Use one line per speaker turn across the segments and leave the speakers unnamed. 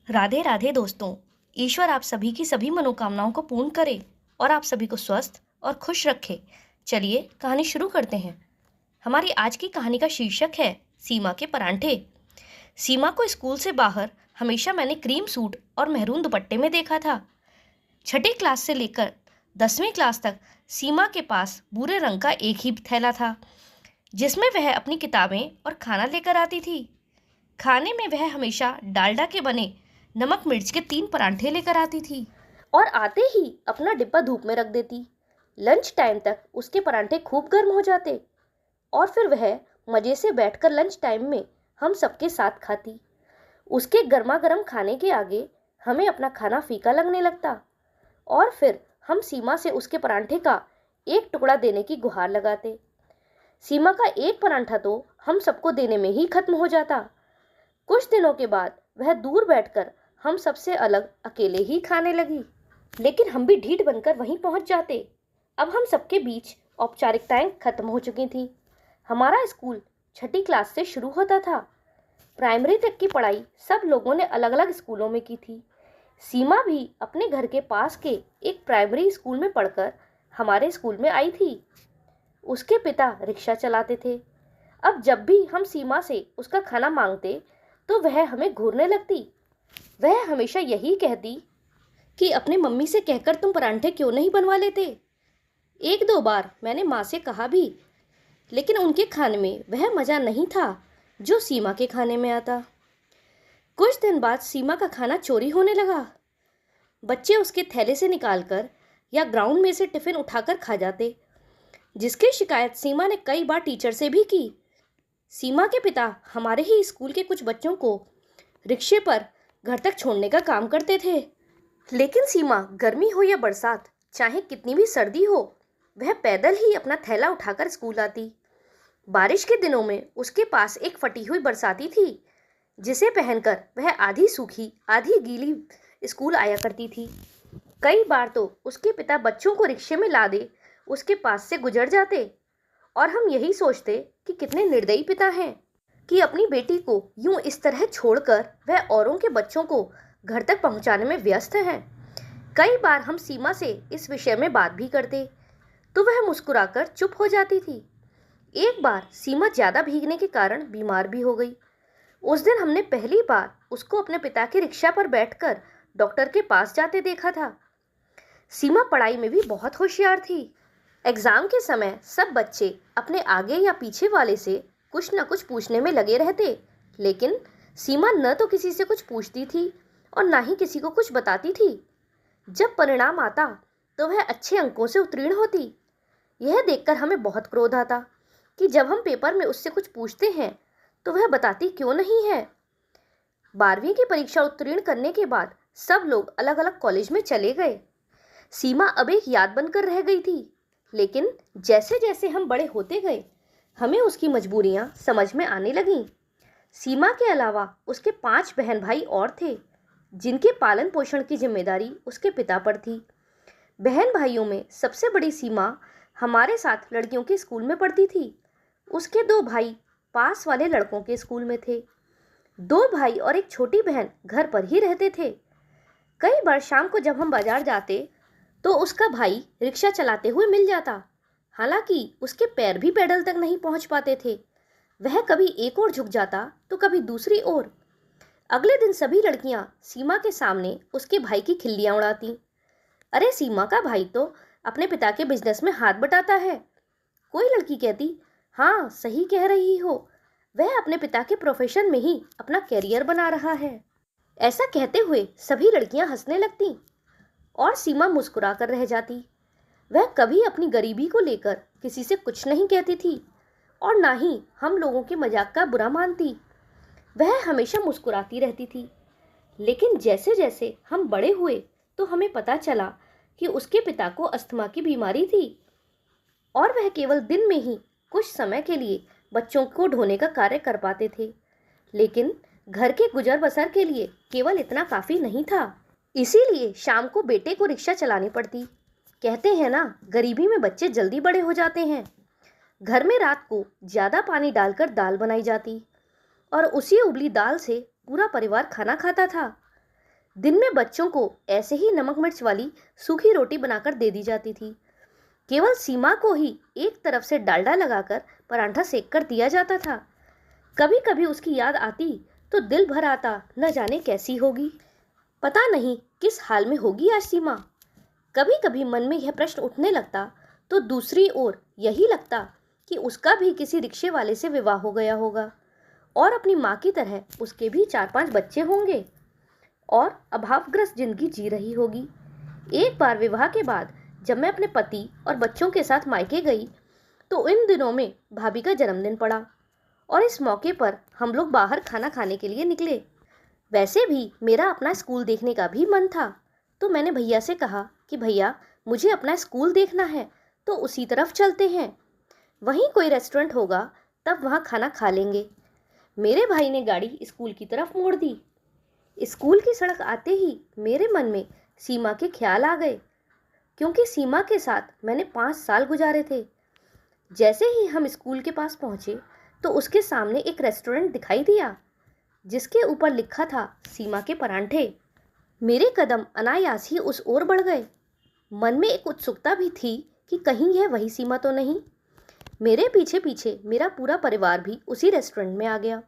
राधे राधे दोस्तों। ईश्वर आप सभी की सभी मनोकामनाओं को पूर्ण करे और आप सभी को स्वस्थ और खुश रखे। चलिए कहानी शुरू करते हैं। हमारी आज की कहानी का शीर्षक है सीमा के परांठे। सीमा को स्कूल से बाहर हमेशा मैंने क्रीम सूट और मेहरून दुपट्टे में देखा था। छठी क्लास से लेकर 10वीं क्लास तक सीमा के पास भूरे रंग का एक ही थैला था, जिसमें वह अपनी किताबें और खाना लेकर आती थी। खाने में वह हमेशा डालडा के बने नमक मिर्च के 3 परांठे लेकर आती थी और आते ही अपना डिब्बा धूप में रख देती। लंच टाइम तक उसके परांठे खूब गर्म हो जाते और फिर वह मज़े से बैठकर लंच टाइम में हम सबके साथ खाती। उसके गर्मा गर्म खाने के आगे हमें अपना खाना फीका लगने लगता और फिर हम सीमा से उसके परांठे का एक टुकड़ा देने की गुहार लगाते। सीमा का एक परांठा तो हम सबको देने में ही खत्म हो जाता। कुछ दिनों के बाद वह दूर बैठकर हम सबसे अलग अकेले ही खाने लगी, लेकिन हम भी ढीठ बनकर वहीं पहुंच जाते। अब हम सबके बीच औपचारिकताएं खत्म हो चुकी थीं। हमारा स्कूल छठी क्लास से शुरू होता था। प्राइमरी तक की पढ़ाई सब लोगों ने अलग अलग स्कूलों में की थी। सीमा भी अपने घर के पास के एक प्राइमरी स्कूल में पढ़कर हमारे स्कूल में आई थी। उसके पिता रिक्शा चलाते थे। अब जब भी हम सीमा से उसका खाना मांगते तो वह हमें घूरने लगती। वह हमेशा यही कहती कि अपने मम्मी से कहकर तुम परांठे क्यों नहीं बनवा लेते। एक दो बार मैंने माँ से कहा भी, लेकिन उनके खाने में वह मज़ा नहीं था जो सीमा के खाने में आता। कुछ दिन बाद सीमा का खाना चोरी होने लगा। बच्चे उसके थैले से निकालकर या ग्राउंड में से टिफ़िन उठाकर खा जाते, जिसकी शिकायत सीमा ने कई बार टीचर से भी की। सीमा के पिता हमारे ही स्कूल के कुछ बच्चों को रिक्शे पर घर तक छोड़ने का काम करते थे, लेकिन सीमा गर्मी हो या बरसात, चाहे कितनी भी सर्दी हो, वह पैदल ही अपना थैला उठाकर स्कूल आती। बारिश के दिनों में उसके पास एक फटी हुई बरसाती थी, जिसे पहनकर वह आधी सूखी आधी गीली स्कूल आया करती थी। कई बार तो उसके पिता बच्चों को रिक्शे में ला दे उसके पास से गुजर जाते और हम यही सोचते कि कितने निर्दयी पिता हैं कि अपनी बेटी को यूं इस तरह छोड़कर वह औरों के बच्चों को घर तक पहुंचाने में व्यस्त हैं। कई बार हम सीमा से इस विषय में बात भी करते तो वह मुस्कुराकर चुप हो जाती थी। एक बार सीमा ज़्यादा भीगने के कारण बीमार भी हो गई। उस दिन हमने पहली बार उसको अपने पिता की रिक्शा पर बैठकर डॉक्टर के पास जाते देखा था। सीमा पढ़ाई में भी बहुत होशियार थी। एग्ज़ाम के समय सब बच्चे अपने आगे या पीछे वाले से कुछ न कुछ पूछने में लगे रहते, लेकिन सीमा न तो किसी से कुछ पूछती थी और ना ही किसी को कुछ बताती थी। जब परिणाम आता तो वह अच्छे अंकों से उत्तीर्ण होती। यह देखकर हमें बहुत क्रोध आता कि जब हम पेपर में उससे कुछ पूछते हैं तो वह बताती क्यों नहीं है। 12वीं की परीक्षा उत्तीर्ण करने के बाद सब लोग अलग अलग कॉलेज में चले गए। सीमा अब एक याद बनकर रह गई थी, लेकिन जैसे जैसे हम बड़े होते गए हमें उसकी मजबूरियां समझ में आने लगीं। सीमा के अलावा उसके 5 बहन भाई और थे, जिनके पालन पोषण की जिम्मेदारी उसके पिता पर थी। बहन भाइयों में सबसे बड़ी सीमा हमारे साथ लड़कियों के स्कूल में पढ़ती थी। उसके 2 भाई पास वाले लड़कों के स्कूल में थे। 2 भाई और एक छोटी बहन घर पर ही रहते थे। कई बार शाम को जब हम बाजार जाते तो उसका भाई रिक्शा चलाते हुए मिल जाता। हालांकि उसके पैर भी पेडल तक नहीं पहुंच पाते थे। वह कभी एक ओर झुक जाता तो कभी दूसरी ओर। अगले दिन सभी लड़कियां सीमा के सामने उसके भाई की खिल्लियां उड़ाती। अरे सीमा का भाई तो अपने पिता के बिजनेस में हाथ बटाता है। कोई लड़की कहती, हाँ सही कह रही हो, वह अपने पिता के प्रोफेशन में ही अपना कैरियर बना रहा है। ऐसा कहते हुए सभी लड़कियां हंसने लगती और सीमा मुस्कुरा कर रह जाती। वह कभी अपनी गरीबी को लेकर किसी से कुछ नहीं कहती थी और ना ही हम लोगों के मजाक का बुरा मानती। वह हमेशा मुस्कुराती रहती थी। लेकिन जैसे जैसे हम बड़े हुए तो हमें पता चला कि उसके पिता को अस्थमा की बीमारी थी और वह केवल दिन में ही कुछ समय के लिए बच्चों को ढोने का कार्य कर पाते थे, लेकिन घर के गुजर बसर के लिए केवल इतना काफ़ी नहीं था। इसीलिए शाम को बेटे को रिक्शा चलानी पड़ती। कहते हैं ना, गरीबी में बच्चे जल्दी बड़े हो जाते हैं। घर में रात को ज़्यादा पानी डालकर दाल बनाई जाती और उसी उबली दाल से पूरा परिवार खाना खाता था। दिन में बच्चों को ऐसे ही नमक मिर्च वाली सूखी रोटी बनाकर दे दी जाती थी। केवल सीमा को ही एक तरफ से डालडा लगाकर परांठा सेक कर दिया जाता था। कभी कभी उसकी याद आती तो दिल भर आता, न जाने कैसी होगी, पता नहीं किस हाल में होगी आज सीमा। कभी कभी मन में यह प्रश्न उठने लगता तो दूसरी ओर यही लगता कि उसका भी किसी रिक्शे वाले से विवाह हो गया होगा और अपनी माँ की तरह उसके भी 4-5 बच्चे होंगे और अभावग्रस्त जिंदगी जी रही होगी। एक बार विवाह के बाद जब मैं अपने पति और बच्चों के साथ मायके गई तो इन दिनों में भाभी का जन्मदिन पड़ा और इस मौके पर हम लोग बाहर खाना खाने के लिए निकले। वैसे भी मेरा अपना स्कूल देखने का भी मन था, तो मैंने भैया से कहा कि भैया मुझे अपना स्कूल देखना है, तो उसी तरफ चलते हैं, वहीं कोई रेस्टोरेंट होगा तब वहाँ खाना खा लेंगे। मेरे भाई ने गाड़ी स्कूल की तरफ मोड़ दी। स्कूल की सड़क आते ही मेरे मन में सीमा के ख्याल आ गए, क्योंकि सीमा के साथ मैंने 5 साल गुजारे थे। जैसे ही हम स्कूल के पास पहुँचे तो उसके सामने एक रेस्टोरेंट दिखाई दिया जिसके ऊपर लिखा था सीमा के परांठे। मेरे कदम अनायास ही उस ओर बढ़ गए। मन में एक उत्सुकता भी थी कि कहीं यह वही सीमा तो नहीं। मेरे पीछे पीछे मेरा पूरा परिवार भी उसी रेस्टोरेंट में आ गया।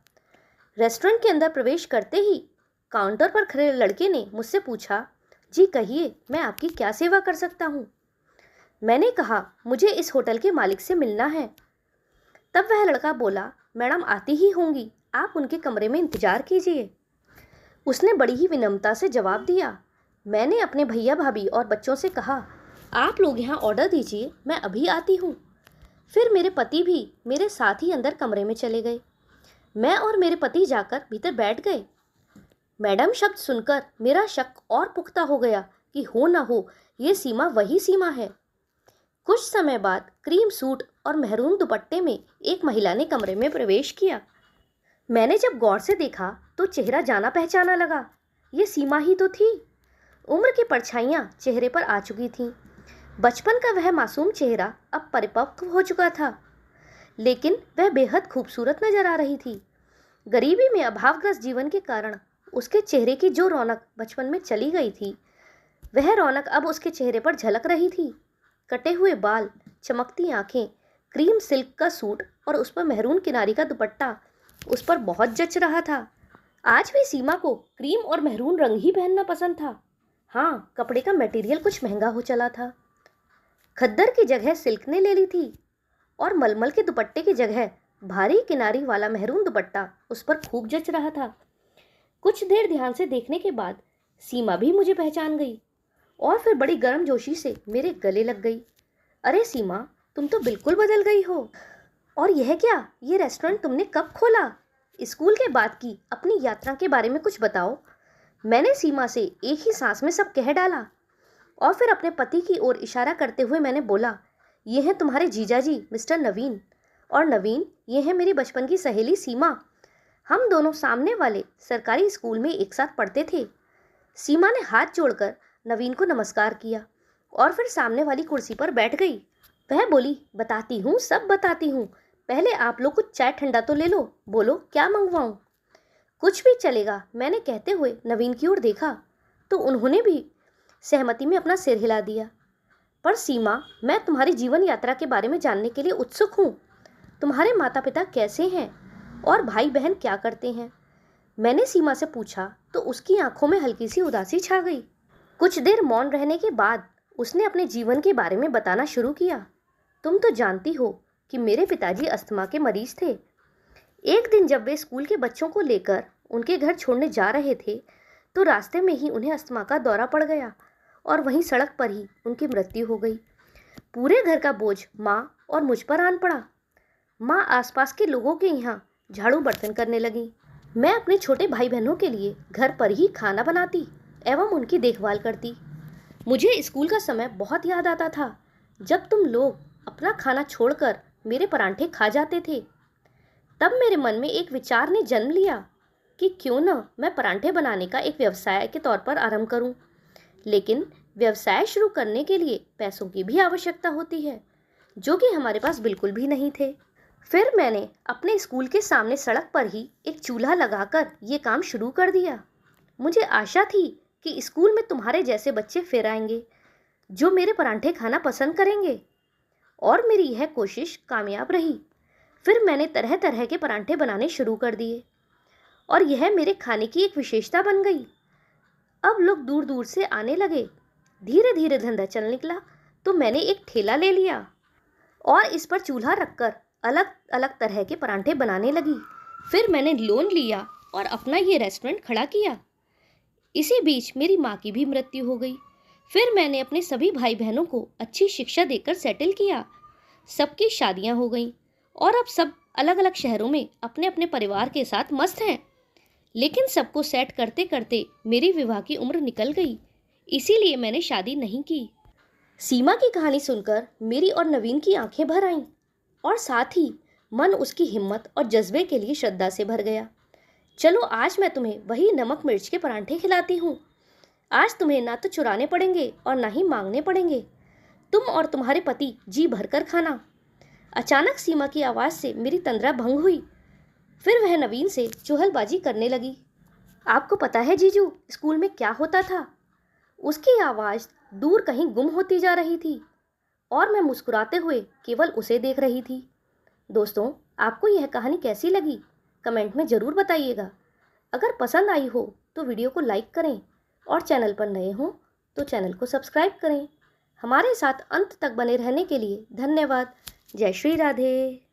रेस्टोरेंट के अंदर प्रवेश करते ही काउंटर पर खड़े लड़के ने मुझसे पूछा, जी कहिए मैं आपकी क्या सेवा कर सकता हूँ। मैंने कहा, मुझे इस होटल के मालिक से मिलना है। तब वह लड़का बोला, मैडम आती ही होंगी, आप उनके कमरे में इंतजार कीजिए। उसने बड़ी ही विनम्रता से जवाब दिया। मैंने अपने भैया भाभी और बच्चों से कहा, आप लोग यहाँ ऑर्डर दीजिए, मैं अभी आती हूँ। फिर मेरे पति भी मेरे साथ ही अंदर कमरे में चले गए। मैं और मेरे पति जाकर भीतर बैठ गए। मैडम शब्द सुनकर मेरा शक और पुख्ता हो गया कि हो ना हो ये सीमा वही सीमा है। कुछ समय बाद क्रीम सूट और मेहरून दुपट्टे में एक महिला ने कमरे में प्रवेश किया। मैंने जब गौर से देखा तो चेहरा जाना पहचाना लगा। ये सीमा ही तो थी। उम्र की परछाइयाँ चेहरे पर आ चुकी थीं। बचपन का वह मासूम चेहरा अब परिपक्व हो चुका था, लेकिन वह बेहद खूबसूरत नजर आ रही थी। गरीबी में अभावग्रस्त जीवन के कारण उसके चेहरे की जो रौनक बचपन में चली गई थी, वह रौनक अब उसके चेहरे पर झलक रही थी। कटे हुए बाल, चमकती आंखें, क्रीम सिल्क का सूट और उस पर मेहरून किनारी का दुपट्टा उस पर बहुत जच रहा था। आज भी सीमा को क्रीम और मेहरून रंग ही पहनना पसंद था। हाँ, कपड़े का मटेरियल कुछ महंगा हो चला था। खद्दर की जगह सिल्क ने ले ली थी और मलमल के दुपट्टे की जगह भारी किनारी वाला मेहरून दुपट्टा उस पर खूब जच रहा था। कुछ देर ध्यान से देखने के बाद सीमा भी मुझे पहचान गई और फिर बड़ी गर्मजोशी से मेरे गले लग गई। अरे सीमा, तुम तो बिल्कुल बदल गई हो। और यह क्या, ये रेस्टोरेंट तुमने कब खोला? स्कूल के बाद की अपनी यात्रा के बारे में कुछ बताओ। मैंने सीमा से एक ही सांस में सब कह डाला और फिर अपने पति की ओर इशारा करते हुए मैंने बोला, ये हैं तुम्हारे जीजाजी मिस्टर नवीन, और नवीन, ये है मेरी बचपन की सहेली सीमा। हम दोनों सामने वाले सरकारी स्कूल में एक साथ पढ़ते थे। सीमा ने हाथ जोड़कर नवीन को नमस्कार किया और फिर सामने वाली कुर्सी पर बैठ गई। वह बोली, बताती हूँ, सब बताती हूँ, पहले आप लोग कुछ चाय ठंडा तो ले लो, बोलो क्या मंगवाऊँ? कुछ भी चलेगा, मैंने कहते हुए नवीन की ओर देखा तो उन्होंने भी सहमति में अपना सिर हिला दिया। पर सीमा, मैं तुम्हारी जीवन यात्रा के बारे में जानने के लिए उत्सुक हूँ। तुम्हारे माता पिता कैसे हैं और भाई बहन क्या करते हैं? मैंने सीमा से पूछा तो उसकी आंखों में हल्की सी उदासी छा गई। कुछ देर मौन रहने के बाद उसने अपने जीवन के बारे में बताना शुरू किया। तुम तो जानती हो कि मेरे पिताजी अस्थमा के मरीज थे। एक दिन जब वे स्कूल के बच्चों को लेकर उनके घर छोड़ने जा रहे थे तो रास्ते में ही उन्हें अस्थमा का दौरा पड़ गया और वहीं सड़क पर ही उनकी मृत्यु हो गई। पूरे घर का बोझ माँ और मुझ पर आन पड़ा। माँ आसपास के लोगों के यहाँ झाड़ू बर्तन करने लगी। मैं अपने छोटे भाई बहनों के लिए घर पर ही खाना बनाती एवं उनकी देखभाल करती। मुझे स्कूल का समय बहुत याद आता था, जब तुम लोग अपना खाना छोड़कर मेरे परांठे खा जाते थे। तब मेरे मन में एक विचार ने जन्म लिया कि क्यों न मैं परांठे बनाने का एक व्यवसाय के तौर पर आरंभ करूं। लेकिन व्यवसाय शुरू करने के लिए पैसों की भी आवश्यकता होती है, जो कि हमारे पास बिल्कुल भी नहीं थे। फिर मैंने अपने स्कूल के सामने सड़क पर ही एक चूल्हा लगाकर ये काम शुरू कर दिया। मुझे आशा थी कि स्कूल में तुम्हारे जैसे बच्चे फिर आएंगे जो मेरे परांठे खाना पसंद करेंगे। और मेरी यह कोशिश कामयाब रही। फिर मैंने तरह तरह के परांठे बनाने शुरू कर दिए और यह मेरे खाने की एक विशेषता बन गई। अब लोग दूर दूर से आने लगे। धीरे धीरे धंधा चल निकला तो मैंने एक ठेला ले लिया और इस पर चूल्हा रखकर अलग अलग तरह के परांठे बनाने लगी। फिर मैंने लोन लिया और अपना ये रेस्टोरेंट खड़ा किया। इसी बीच मेरी माँ की भी मृत्यु हो गई। फिर मैंने अपने सभी भाई बहनों को अच्छी शिक्षा देकर सेटल किया। सबकी शादियाँ हो गईं और अब सब अलग अलग शहरों में अपने अपने परिवार के साथ मस्त हैं। लेकिन सबको सेट करते करते मेरी विवाह की उम्र निकल गई, इसीलिए मैंने शादी नहीं की। सीमा की कहानी सुनकर मेरी और नवीन की आंखें भर आईं और साथ ही मन उसकी हिम्मत और जज्बे के लिए श्रद्धा से भर गया। चलो आज मैं तुम्हें वही नमक मिर्च के परांठे खिलाती हूँ। आज तुम्हें ना तो चुराने पड़ेंगे और ना ही मांगने पड़ेंगे। तुम और तुम्हारे पति जी भरकर खाना। अचानक सीमा की आवाज़ से मेरी तंद्रा भंग हुई। फिर वह नवीन से चुहलबाजी करने लगी। आपको पता है जीजू, स्कूल में क्या होता था? उसकी आवाज़ दूर कहीं गुम होती जा रही थी और मैं मुस्कुराते हुए केवल उसे देख रही थी। दोस्तों, आपको यह कहानी कैसी लगी कमेंट में ज़रूर बताइएगा। अगर पसंद आई हो तो वीडियो को लाइक करें और चैनल पर नए हों तो चैनल को सब्सक्राइब करें। हमारे साथ अंत तक बने रहने के लिए धन्यवाद। जय श्री राधे।